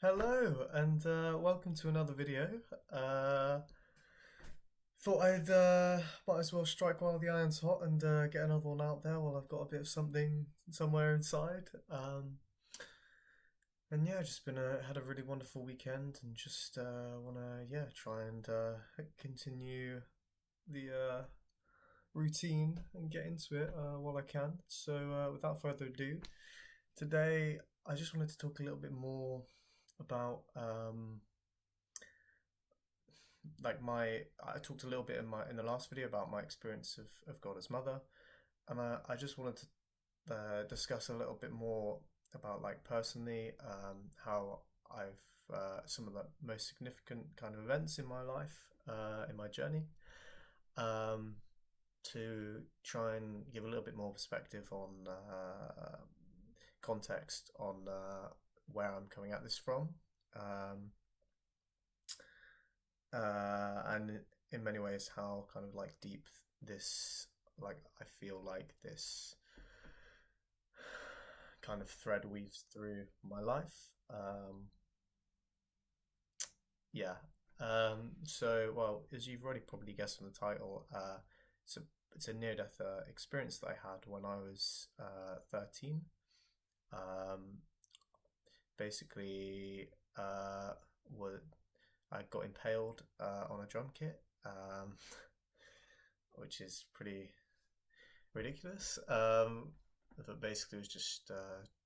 Hello and welcome to another video. Thought I'd might as well strike while the iron's hot and get another one out there while I've got a bit of something somewhere inside. And yeah, just been had a really wonderful weekend and just wanna try and continue the routine and get into it while I can. So without further ado, today I just wanted to talk a little bit more about I talked a little bit in the last video about my experience of God as mother, and I just wanted to discuss a little bit more about like personally how I've some of the most significant kind of events in my life in my journey, um, to try and give a little bit more perspective on context on where I'm coming at this from. Um, and in many ways how kind of like deep this like I feel like this kind of thread weaves through my life. Yeah. So well, as you've already probably guessed from the title, it's a it's a near-death experience that I had when I was 13. Um, basically, was I got impaled on a drum kit, which is pretty ridiculous. But basically, it was just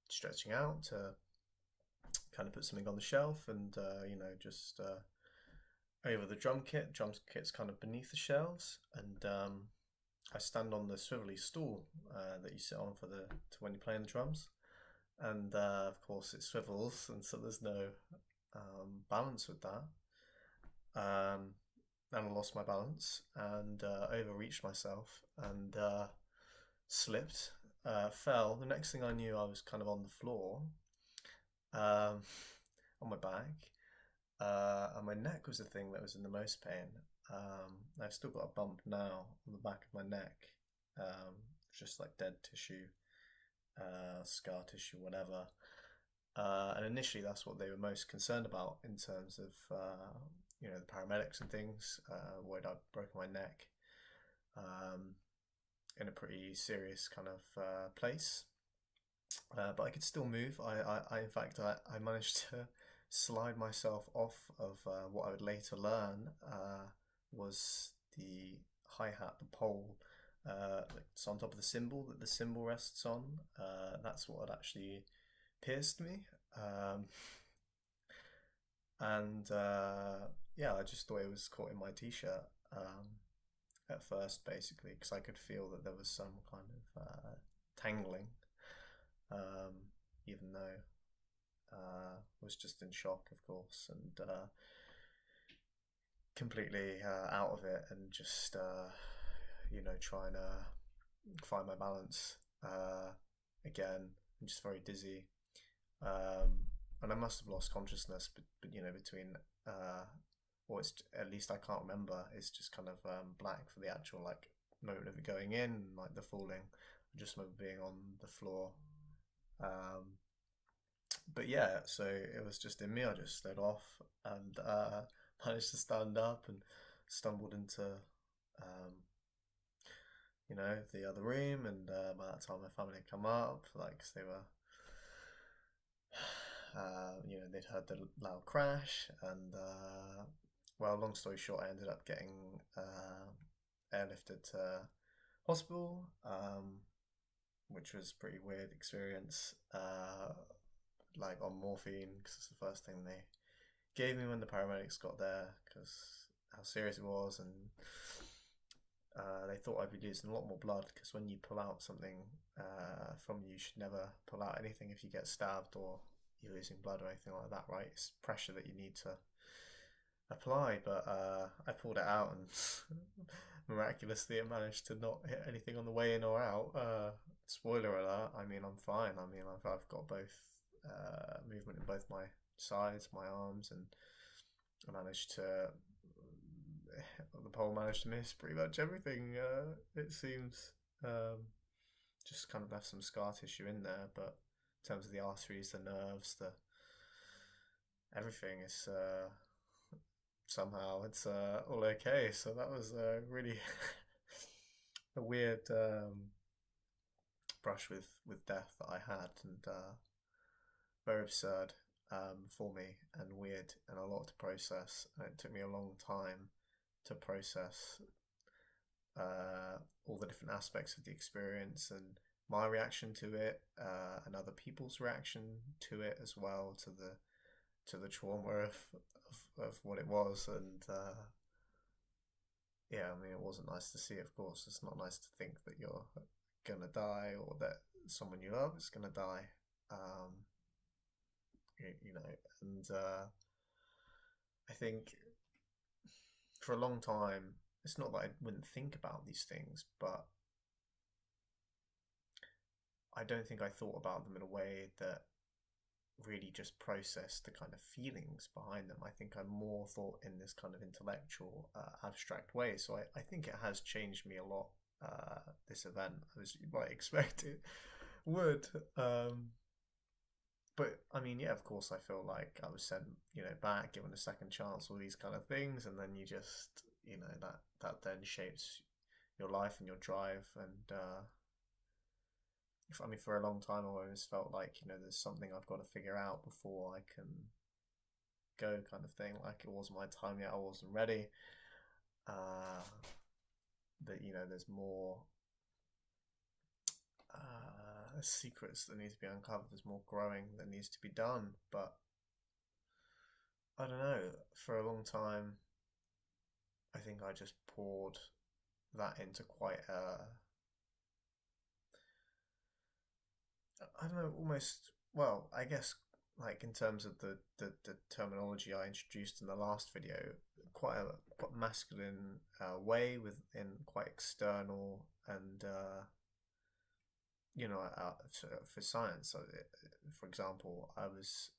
stretching out to kind of put something on the shelf, and just over the drum kit. Drum kit's kind of beneath the shelves, and I stand on the swivelly stool that you sit on when you're playing the drums, and of course it swivels, and so there's no balance with that. And I lost my balance and overreached myself and slipped, fell. The next thing I knew, I was kind of on the floor, um, on my back, and my neck was the thing that was in the most pain. I've still got a bump now on the back of my neck, just like dead tissue, scar tissue, whatever. And initially, that's what they were most concerned about in terms of the paramedics and things. Worried I'd broken my neck um, in a pretty serious kind of place. But I could still move. In fact, I managed to slide myself off of what I would later learn was the hi-hat, the pole that's on top of the cymbal that the cymbal rests on. That's what had actually pierced me. Um, and yeah, I just thought it was caught in my t-shirt at first, basically, because I could feel that there was some kind of tangling, even though I was just in shock, of course, and completely out of it, and just trying to find my balance again. I'm just very dizzy, and I must have lost consciousness, but between or it's at least I can't remember. It's just kind of black for the actual like moment of it going in, and, like the falling. I just remember being on the floor. Um, but yeah, so it was just in me. I just slid off and managed to stand up and stumbled into um, the other room. And by that time, my family had come up, like 'cause they were they'd heard the loud crash, and well, long story short, I ended up getting airlifted to hospital, which was a pretty weird experience. Like on morphine, because it's the first thing they gave me when the paramedics got there, because how serious it was, and they thought I'd be losing a lot more blood, because when you pull out something from you, you should never pull out anything if you get stabbed or you're losing blood or anything like that, right? It's pressure that you need to apply, but I pulled it out, and miraculously it managed to not hit anything on the way in or out. Spoiler alert, I mean, I'm fine. I mean, I've got both movement in both my sides, my arms, and I managed to the pole managed to miss pretty much everything. It seems just kind of left some scar tissue in there, but in terms of the arteries, the nerves, the everything is somehow it's all okay. So that was really a weird brush with death that I had, and very absurd for me, and weird, and a lot to process. And it took me a long time to process all the different aspects of the experience, and my reaction to it, and other people's reaction to it as well, to the trauma of what it was. And yeah, I mean, it wasn't nice to see. Of course, it's not nice to think that you're gonna die, or that someone you love is gonna die. Um, you know, and I think for a long time, it's not that I wouldn't think about these things, but I don't think I thought about them in a way that really just processed the kind of feelings behind them. I think I more thought in this kind of intellectual, abstract way. So I think it has changed me a lot. This event, as you might expect it would. But I mean, yeah, of course, I feel like I was sent, back, given a second chance, all these kind of things, and then you just, that then shapes your life and your drive. And I mean, for a long time, I always felt like, there's something I've got to figure out before I can go, kind of thing. Like it wasn't my time yet, I wasn't ready. Uh, that there's more secrets that need to be uncovered. There's more growing that needs to be done. But I don't know. For a long time, I think I just poured that into quite a, I don't know, almost, well, I guess, like in terms of the terminology I introduced in the last video, quite masculine way, within quite external, and for science. So, for example, I was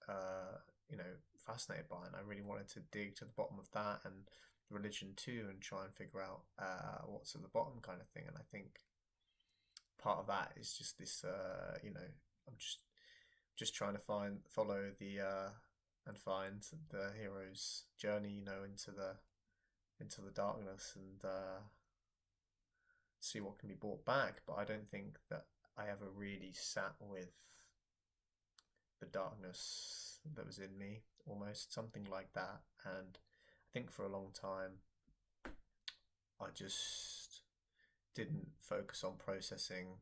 fascinated by it, and I really wanted to dig to the bottom of that, and religion too, and try and figure out what's at the bottom, kind of thing. And I think part of that is just this, I'm just trying to follow the and find the hero's journey, into the darkness, and see what can be brought back. But I don't think that I ever really sat with the darkness that was in me, almost something like that. And I think for a long time, I just didn't focus on processing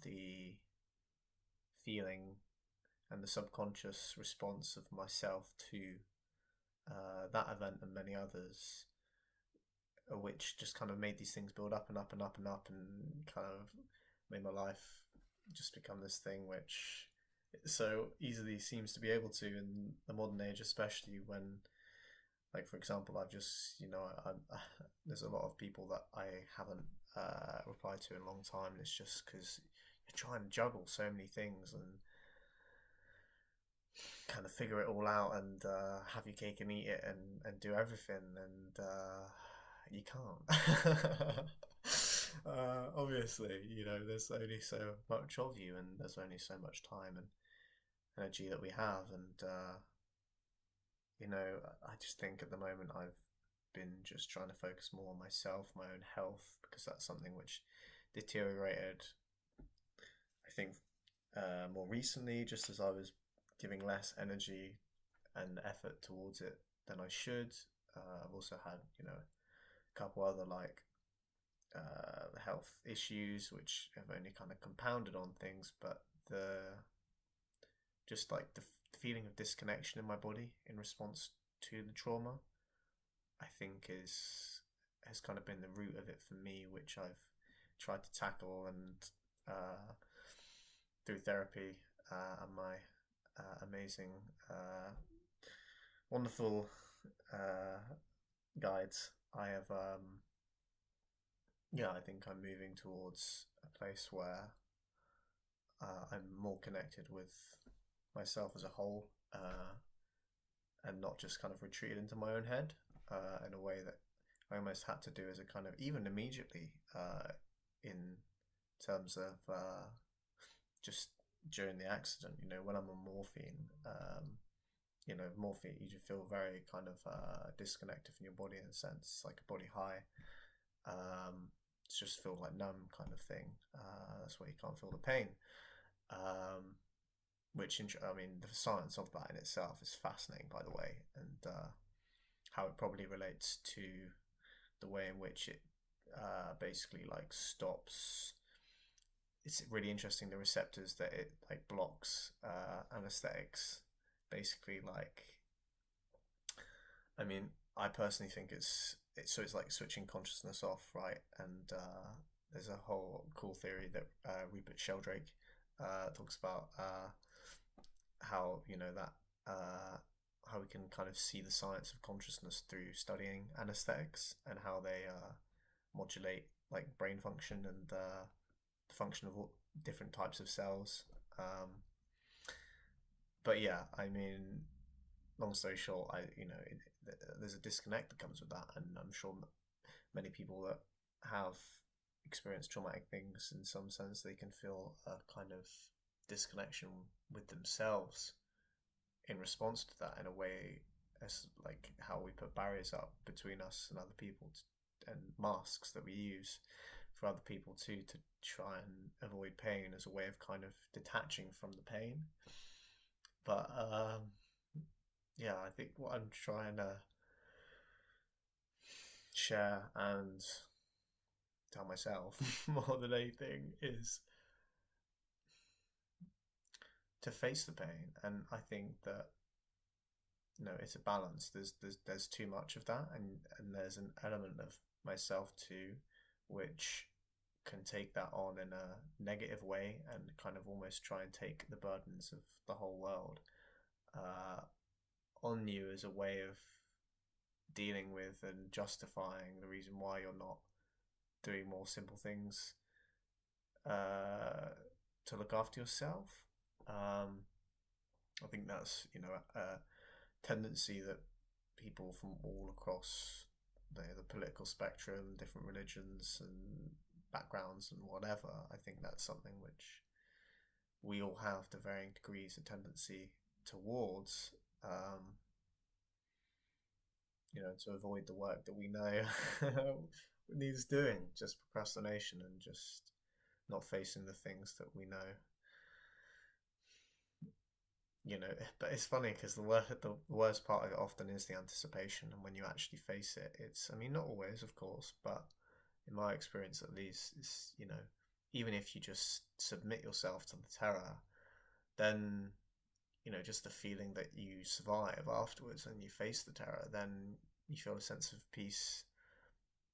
the feeling and the subconscious response of myself to that event and many others, which just kind of made these things build up and up and up and up, and kind of made my life just become this thing which it so easily seems to be able to in the modern age, especially when, like, for example, I've just, there's a lot of people that I haven't replied to in a long time, and it's just because you're trying to juggle so many things and kind of figure it all out, and have your cake and eat it, and do everything, and you can't. Obviously, there's only so much of you, and there's only so much time and energy that we have, and I just think at the moment I've been just trying to focus more on myself, my own health, because that's something which deteriorated, I think, more recently, just as I was giving less energy and effort towards it than I should. I've also had, a couple other, like, health issues which have only kind of compounded on things, but the feeling of disconnection in my body in response to the trauma, I think has kind of been the root of it for me, which I've tried to tackle, and through therapy, and my amazing, wonderful guides, I have, I think I'm moving towards a place where I'm more connected with myself as a whole, and not just kind of retreated into my own head, in a way that I almost had to do as a kind of, even immediately, in terms of just during the accident, when I'm on morphine, morphine, you just feel very kind of disconnected from your body in a sense. It's like a body high. It's just feel like numb kind of thing. That's why you can't feel the pain. Um, I mean, the science of that in itself is fascinating, by the way, and how it probably relates to the way in which it basically like stops. It's really interesting the receptors that it like blocks anesthetics. Basically, like, I mean, I personally think it's like switching consciousness off, right? And there's a whole cool theory that Rupert Sheldrake talks about how that how we can kind of see the science of consciousness through studying anesthetics and how they modulate like brain function and the function of all different types of cells. But yeah, I mean, long story short, there's a disconnect that comes with that, and I'm sure many people that have experienced traumatic things in some sense, they can feel a kind of disconnection with themselves in response to that, in a way as like how we put barriers up between us and other people, and masks that we use for other people too, to try and avoid pain as a way of kind of detaching from the pain. But yeah, I think what I'm trying to share and tell myself more than anything is to face the pain. And I think that it's a balance. There's too much of that, and there's an element of myself too, which can take that on in a negative way and kind of almost try and take the burdens of the whole world uh, on you as a way of dealing with and justifying the reason why you're not doing more simple things to look after yourself. I think that's a tendency that people from all across the political spectrum, different religions and backgrounds and whatever, I think that's something which we all have to varying degrees a tendency towards. To avoid the work that we know needs doing, just procrastination and just not facing the things that we know. But it's funny because the worst part of it often is the anticipation, and when you actually face it, it's, I mean, not always, of course, but in my experience at least, it's, even if you just submit yourself to the terror, then just the feeling that you survive afterwards and you face the terror, then you feel a sense of peace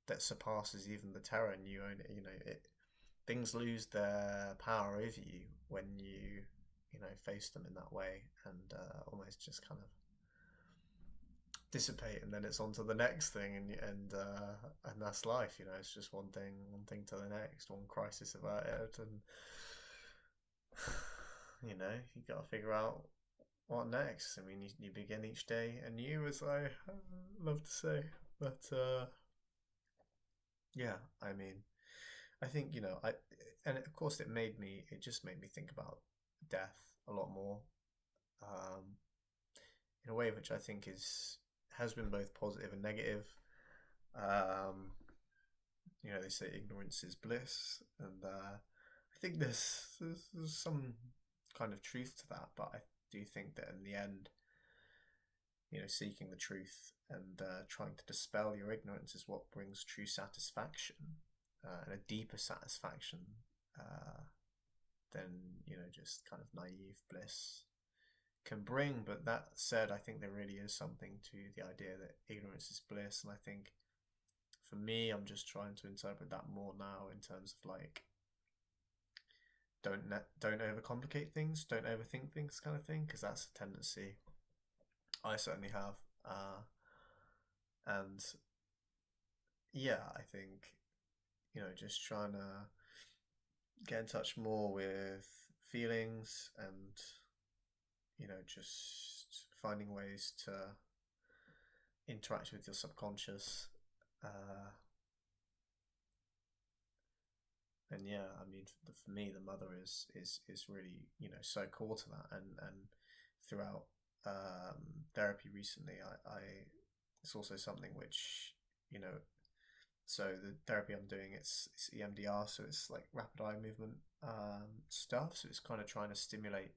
that surpasses even the terror, and you own it. Things lose their power over you when you face them in that way, and almost just kind of dissipate, and then it's on to the next thing, and that's life. It's just one thing to the next, one crisis about it, and you got to figure out what next. I mean, you begin each day anew, as I love to say. But yeah, I mean, I think and of course it just made me think about death a lot more, um, in a way which I think has been both positive and negative. Um, they say ignorance is bliss, and I think there's some kind of truth to that. But I do think that in the end, seeking the truth and trying to dispel your ignorance is what brings true satisfaction, and a deeper satisfaction than just kind of naive bliss can bring. But that said, I think there really is something to the idea that ignorance is bliss, and I think for me, I'm just trying to interpret that more now in terms of like, don't overcomplicate things, don't overthink things, kind of thing, because that's a tendency I certainly have, and yeah, I think just trying to get in touch more with feelings, and just finding ways to interact with your subconscious. And yeah, I mean, for me, the mother is really so core to that, and throughout therapy recently, I it's also something which, you know, so the therapy I'm doing, it's EMDR, so it's like rapid eye movement stuff. So it's kind of trying to stimulate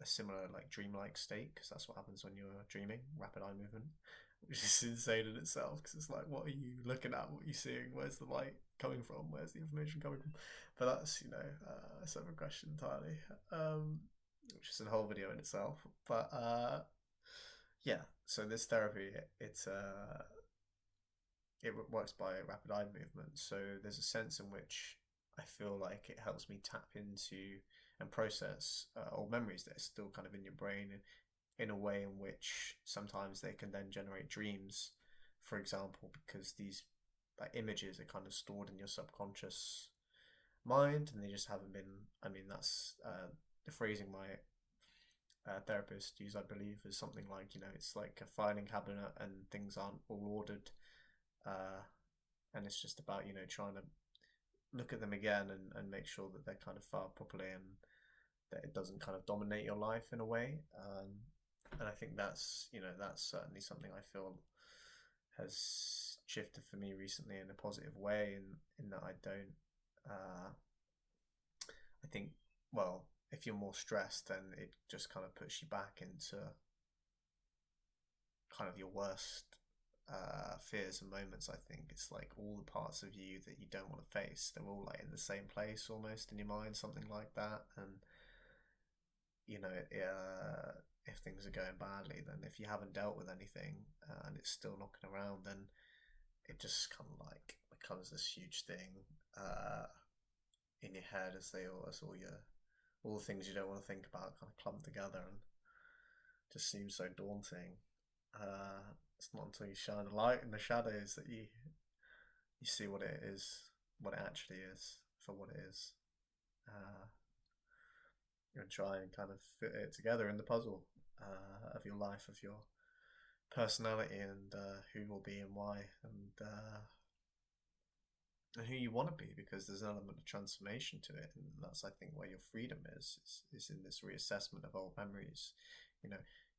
a similar like dreamlike state, because that's what happens when you're dreaming, rapid eye movement, which is insane in itself. Because it's like, what are you looking at? What are you seeing? Where's the light coming from? Where's the information coming from? But that's, a separate question entirely, which is a whole video in itself. But yeah, so this therapy, it works by rapid eye movement. So there's a sense in which I feel like it helps me tap into and process old memories that are still kind of in your brain in a way in which sometimes they can then generate dreams, for example, because these like images are kind of stored in your subconscious mind, and they just haven't been. I mean, that's the phrasing my therapist use, I believe, is something like, it's like a filing cabinet and things aren't all ordered, uh, and it's just about, trying to look at them again and make sure that they're kind of filed properly, and that it doesn't kind of dominate your life in a way. And I think that's certainly something I feel has shifted for me recently in a positive way, in that I don't. I think, well, if you're more stressed, then it just kind of puts you back into kind of your worst fears and moments. I think it's like all the parts of you that you don't want to face, they're all like in the same place almost in your mind, something like that. And if things are going badly, then if you haven't dealt with anything, and it's still knocking around, then it just kind of like becomes this huge thing in your head, as all the things you don't want to think about kind of clump together, and just seems so daunting. It's not until you shine a light in the shadows that you see what it is, what it actually is, for what it is. Uh, and try and kind of fit it together in the puzzle of your life, of your personality, and who will be and why, and who you want to be, because there's an element of transformation to it, and that's, I think, where your freedom is in this reassessment of old memories.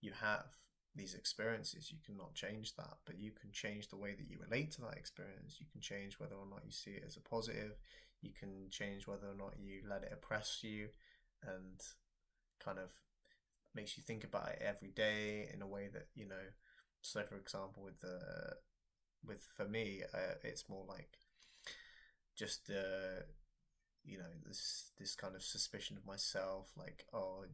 You have these experiences, you cannot change that, but you can change the way that you relate to that experience. You can change whether or not you see it as a positive. You can change whether or not you let it oppress you, and kind of makes you think about it every day in a way that, so for example, for me, it's more like just this kind of suspicion of myself, like, oh,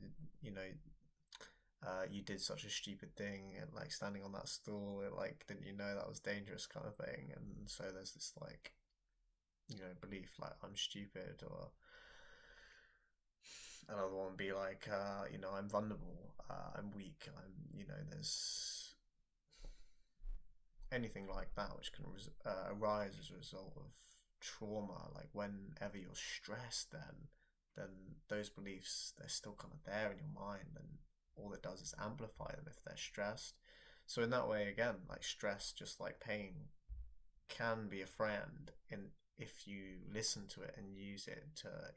you did such a stupid thing, and like standing on that stool, like, didn't you know that was dangerous, kind of thing. And so there's this like, belief like I'm stupid, or another one be like, I'm vulnerable, I'm weak, there's anything like that which can arise as a result of trauma. Like whenever you're stressed, then those beliefs, they're still kind of there in your mind, and all it does is amplify them if they're stressed. So in that way, again, like stress, just like pain, can be a friend in if you listen to it and use it to,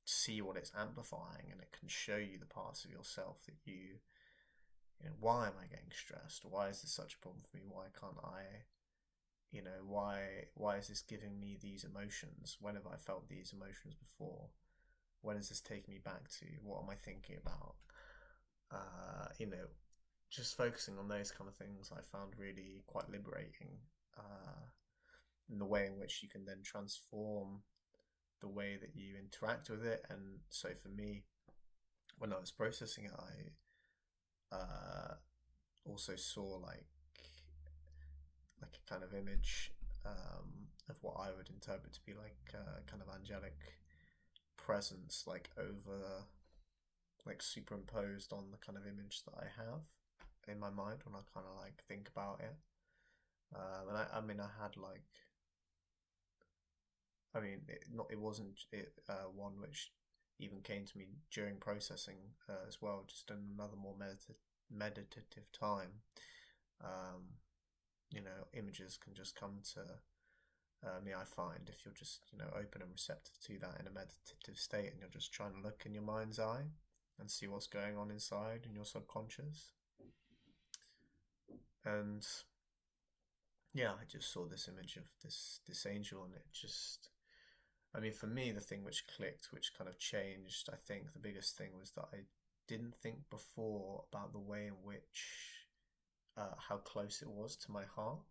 see what it's amplifying, and it can show you the parts of yourself that why am I getting stressed? Why is this such a problem for me? Why can't I, why is this giving me these emotions? When have I felt these emotions before? When is this taking me back to? What am I thinking about? Just focusing on those kind of things I found really quite liberating, in the way in which you can then transform the way that you interact with it. And so for me, when I was processing it, I also saw like a kind of image, of what I would interpret to be like a kind of angelic presence, like over, like superimposed on the kind of image that I have in my mind when I kind of like think about it. And I mean, I had like, I mean, it wasn't one which even came to me during processing, as well, just in another more meditative time. Um, Images can just come to me, I find, if you're just, open and receptive to that in a meditative state, and you're just trying to look in your mind's eye and see what's going on inside in your subconscious. And yeah, I just saw this image of this angel, and it just, I mean, for me, the thing which clicked, which kind of changed, I think the biggest thing was that I didn't think before about the way in which how close it was to my heart,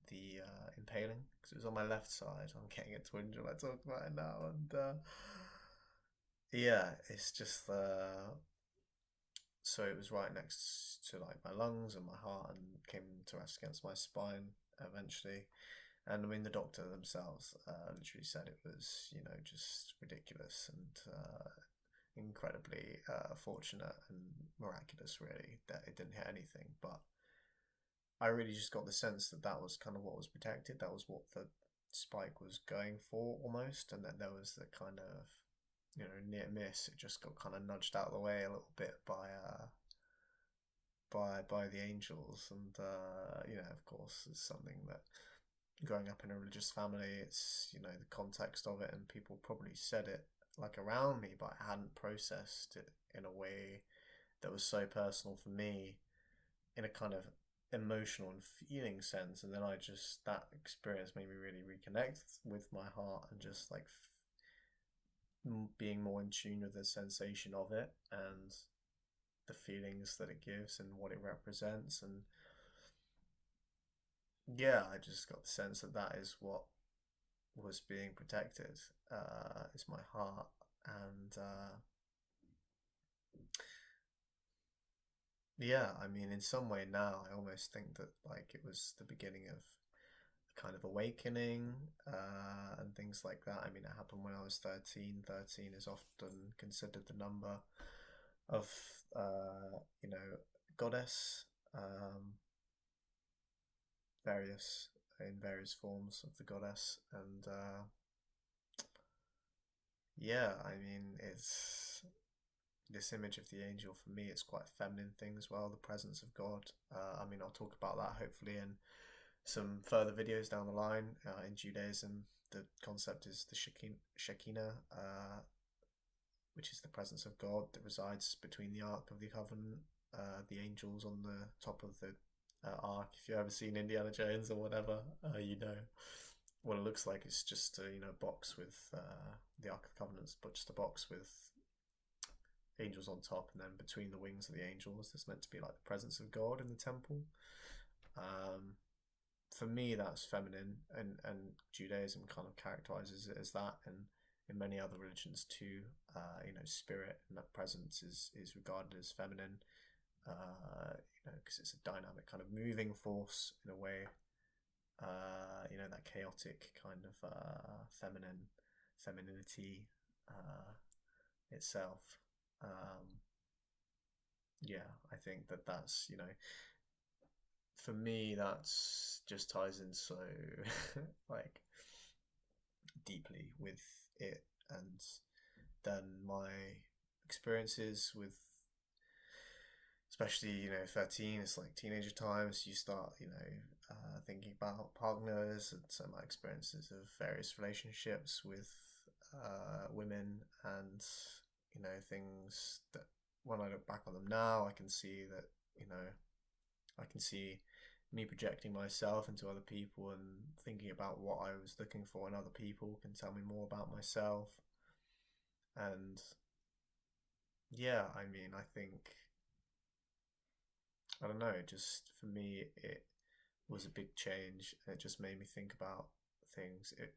the impaling, because it was on my left side. I'm getting a twinge when I talk about it now, and yeah, it's just so it was right next to like my lungs and my heart, and came to rest against my spine eventually. And I mean, the doctor themselves literally said it was, just ridiculous and incredibly fortunate and miraculous, really, that it didn't hit anything. But I really just got the sense that that was kind of what was protected. That was what the spike was going for almost, and that there was the kind of, near miss. It just got kind of nudged out of the way a little bit by the angels, and of course, it's something that growing up in a religious family, it's the context of it, and people probably said it like around me, but I hadn't processed it in a way that was so personal for me, in a kind of emotional and feeling sense. And then that experience made me really reconnect with my heart, and just like being more in tune with the sensation of it and the feelings that it gives and what it represents. And yeah, I just got the sense that that is what was being protected, is my heart. And yeah, I mean, in some way now, I almost think that like it was the beginning of a kind of awakening, and things like that. I mean, it happened when I was 13. 13 is often considered the number of, goddess, various in various forms of the goddess. And yeah, I mean, it's this image of the angel for me. It's quite a feminine thing as well, the presence of God. I mean, I'll talk about that hopefully in some further videos down the line. In Judaism, the concept is the Shekinah, which is the presence of God that resides between the Ark of the Covenant, the angels on the top of the ark. If you've ever seen Indiana Jones or whatever, you know what it looks like. It's just a box with the Ark of the Covenants, but just a box with angels on top, and then between the wings of the angels, there's meant to be like the presence of God in the temple. For me, that's feminine, and Judaism kind of characterizes it as that, and in many other religions too. Spirit and that presence is regarded as feminine, because it's a dynamic kind of moving force in a way. That chaotic kind of femininity itself. Yeah, I think that's for me, that's just ties in so like deeply with it. And then my experiences with, especially 13, it's like teenager times. You start thinking about partners, and so my experiences of various relationships with women, and things that when I look back on them now, I can see that I can see me projecting myself into other people, and thinking about what I was looking for in other people can tell me more about myself. And yeah, I mean, I think, I don't know, just for me, it was a big change, and it just made me think about things. It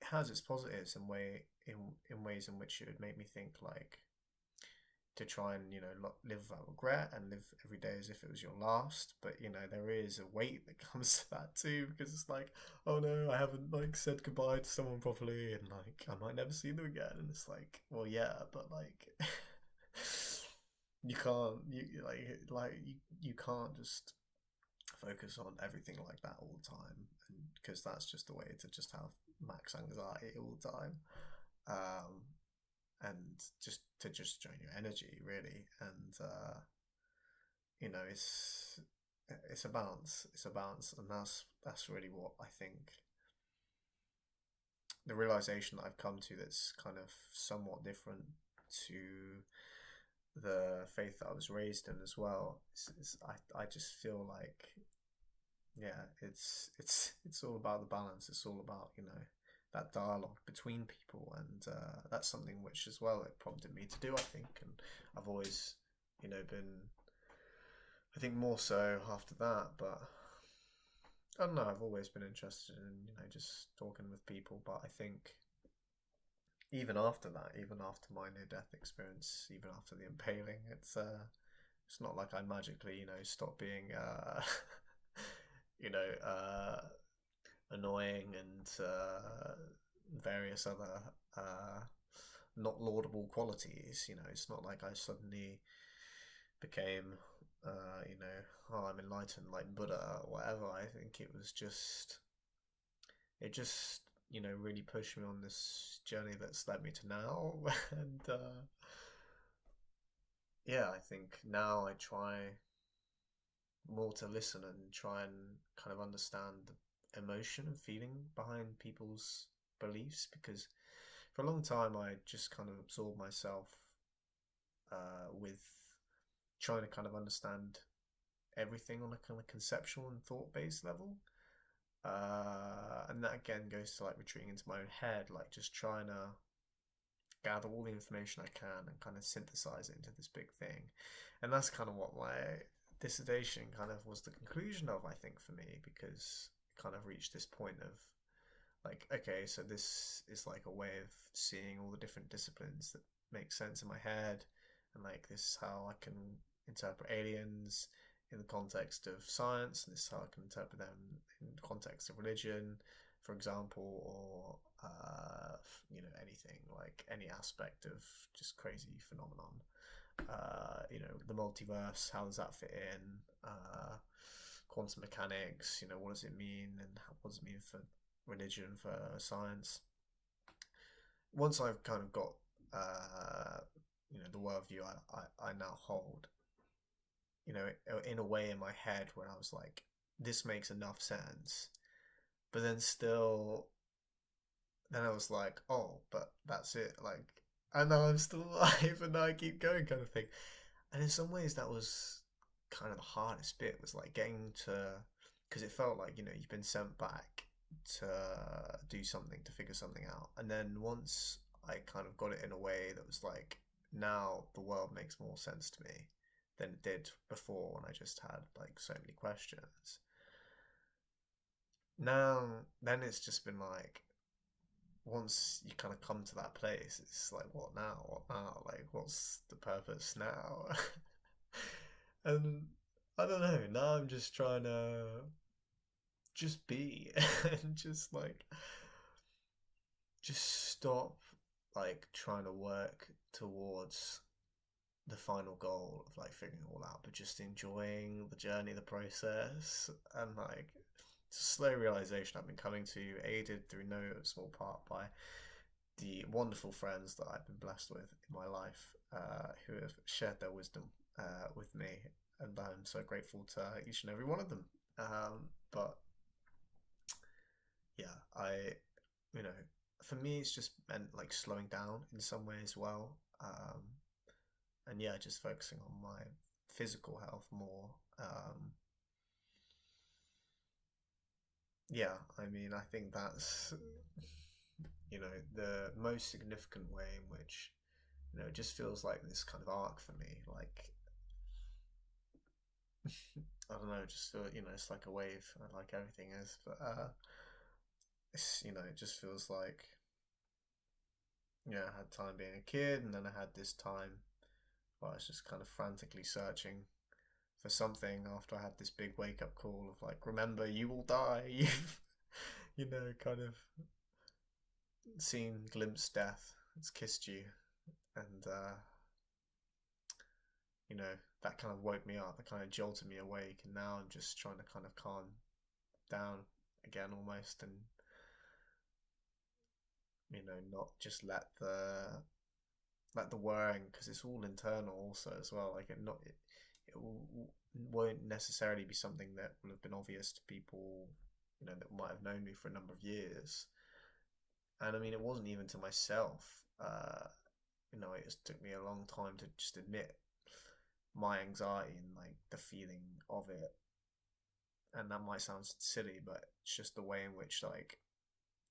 has its positives in ways in which it would make me think like to try and live without regret and live every day as if it was your last. But there is a weight that comes to that too, because it's like, oh no, I haven't like said goodbye to someone properly, and like I might never see them again. And it's like, well, yeah, but like you can't you can't just focus on everything like that all the time, and because that's just a way to just have max anxiety all the time. um and just drain your energy, really. And it's a balance. It's a balance, and that's really what I think, the realization that I've come to, that's kind of somewhat different to the faith that I was raised in as well. I just feel like yeah, it's all about the balance. It's all about, that dialogue between people, and that's something which as well it prompted me to do, I think. And I've always, been, I think, more so after that, but I don't know. I've always been interested in, just talking with people. But I think even after that, even after my near death experience, even after the impaling, it's not like I magically, stop being you know, annoying and various other uh, not laudable qualities. It's not like I suddenly became, oh, I'm enlightened like Buddha or whatever. I think it just, really pushed me on this journey that's led me to now. And yeah, I think now I try more to listen and try and kind of understand the emotion and feeling behind people's beliefs, because for a long time I just kind of absorbed myself with trying to kind of understand everything on a kind of conceptual and thought based level. And that again goes to like retreating into my own head, like just trying to gather all the information I can and kind of synthesize it into this big thing. And that's kind of what my dissertation kind of was the conclusion of, I think, for me, because it kind of reached this point of like, okay, so this is like a way of seeing all the different disciplines that make sense in my head, and like this is how I can interpret aliens in the context of science, and this is how I can interpret them in the context of religion, for example, or anything, like any aspect of just crazy phenomenon. The multiverse, how does that fit in? Quantum mechanics, what does it mean, and what does it mean for religion, for science? Once I've kind of got, the worldview I now hold, in a way in my head where I was like, this makes enough sense. But then still, then I was like, oh, but that's it. Like, I know I'm still alive and I keep going, kind of thing. And in some ways, that was kind of the hardest bit, was like getting to, because it felt like, you've been sent back to do something, to figure something out. And then once I kind of got it in a way that was like, now the world makes more sense to me than it did before when I just had like so many questions. Now, then it's just been like, once you kind of come to that place, it's like, what now? What now? Like, what's the purpose now? And I don't know. Now I'm just trying to just be and just like just stop like trying to work towards the final goal of like figuring it all out, but just enjoying the journey, the process, and like slow realization I've been coming to, aided through no small part by the wonderful friends that I've been blessed with in my life, who have shared their wisdom with me, and I'm so grateful to each and every one of them. But yeah, you know, for me, it's just meant like slowing down in some way as well. And yeah, just focusing on my physical health more. Yeah, I mean, I think that's, the most significant way in which, it just feels like this kind of arc for me. Like, I don't know, just feel, it's like a wave, like everything is. But, it just feels like, I had time being a kid, and then I had this time where I was just kind of frantically searching for something after I had this big wake up call of like, remember, you will die. You've, kind of seen, glimpsed death. It's kissed you. And, that kind of woke me up. That kind of jolted me awake. And now I'm just trying to kind of calm down again almost, and, not just let the worrying, because it's all internal also as well. Like it won't necessarily be something that will have been obvious to people, that might have known me for a number of years. And I mean, it wasn't even to myself. It just took me a long time to just admit my anxiety and like the feeling of it. and that might sound silly, but it's just the way in which like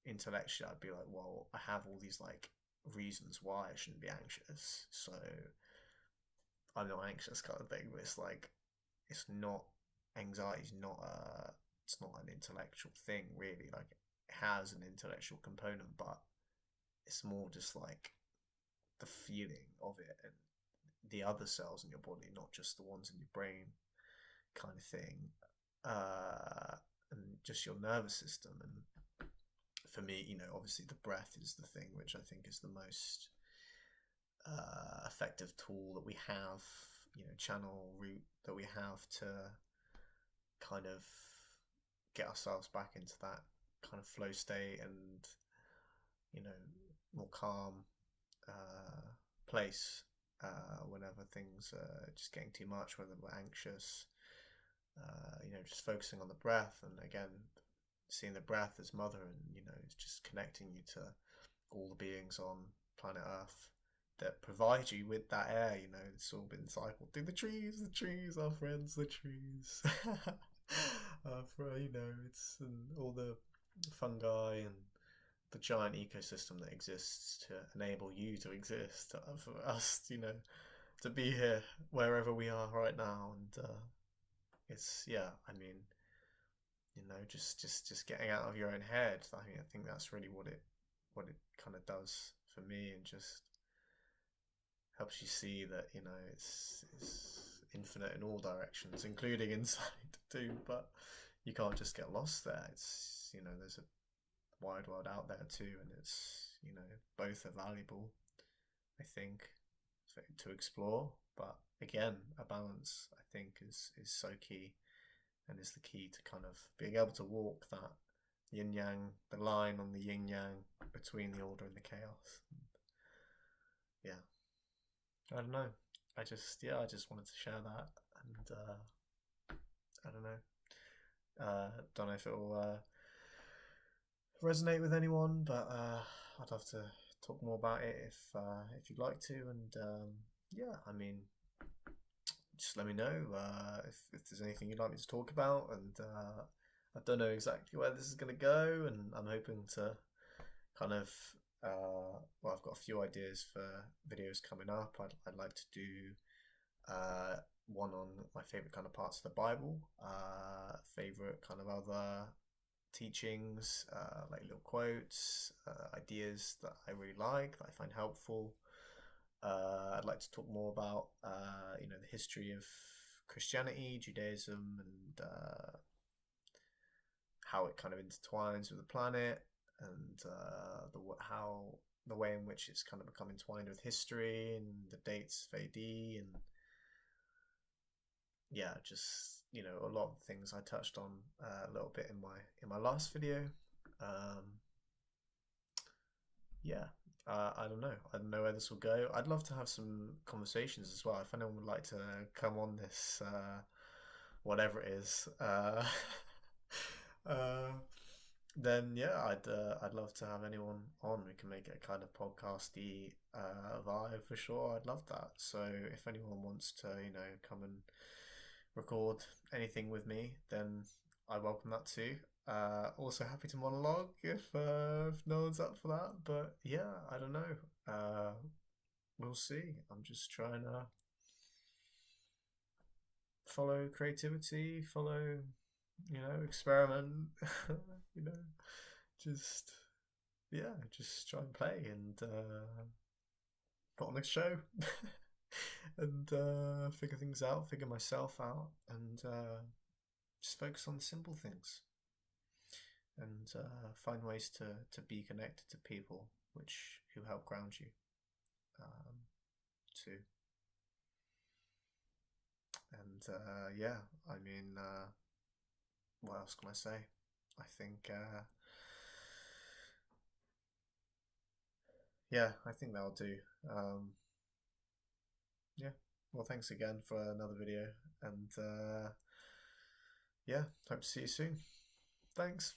intellectually I'd be like, well, I have all these like reasons why I shouldn't be anxious, so I'm not anxious kind of thing. But it's like it's not anxiety's not a it's not an intellectual thing really. Like it has an intellectual component, but it's more just like the feeling of it and the other cells in your body, not just the ones in your brain, kind of thing. And just your nervous system. And for me, obviously the breath is the thing which I think is the most effective tool that we have, channel route that we have to kind of get ourselves back into that kind of flow state and, more calm place whenever things are just getting too much, whether we're anxious, just focusing on the breath, and again, seeing the breath as mother, and it's just connecting you to all the beings on planet Earth that provide you with that air. It's all been cycled through the trees, our friends, the trees. It's and all the fungi and the giant ecosystem that exists to enable you to exist, for us, to be here wherever we are right now. And it's, yeah, I mean, just getting out of your own head. I think that's really what it kind of does for me, and just helps you see that it's infinite in all directions, including inside too. But you can't just get lost there. It's there's a wide world out there too, and it's both are valuable, I think, to explore. But again, a balance, I think, is so key, and is the key to kind of being able to walk that yin yang, the line on the yin yang between the order and the chaos. Yeah, I don't know. I just wanted to share that, and I don't know. Don't know if it'll resonate with anyone, but I'd love to talk more about it if you'd like to. And yeah, I mean, just let me know if there's anything you'd like me to talk about. And I don't know exactly where this is going to go, and I'm hoping to kind of well, I've got a few ideas for videos coming up. I'd like to do one on my favorite kind of parts of the Bible, favorite kind of other teachings, like little quotes, ideas that I really like, that I find helpful. I'd like to talk more about the history of Christianity, Judaism, and how it kind of intertwines with the planet, and the way in which it's kind of become entwined with history, and the dates of AD, and yeah, just a lot of things I touched on a little bit in my last video. Yeah, I don't know. I don't know where this will go. I'd love to have some conversations as well. If anyone would like to come on this, whatever it is, uh, then yeah, I'd love to have anyone on. We can make it a kind of podcasty vibe for sure. I'd love that. So if anyone wants to, come and record anything with me, then I welcome that too. Also happy to monologue if no one's up for that. But yeah, I don't know. We'll see. I'm just trying to follow creativity, follow, experiment, you know, just yeah, just try and play and put on a show. And figure things out, figure myself out, and just focus on the simple things, and find ways to be connected to people who help ground you too. And yeah, I mean, what else can I say? I think yeah, I think that'll do. Yeah. Well, thanks again for another video, and yeah, hope to see you soon. Thanks.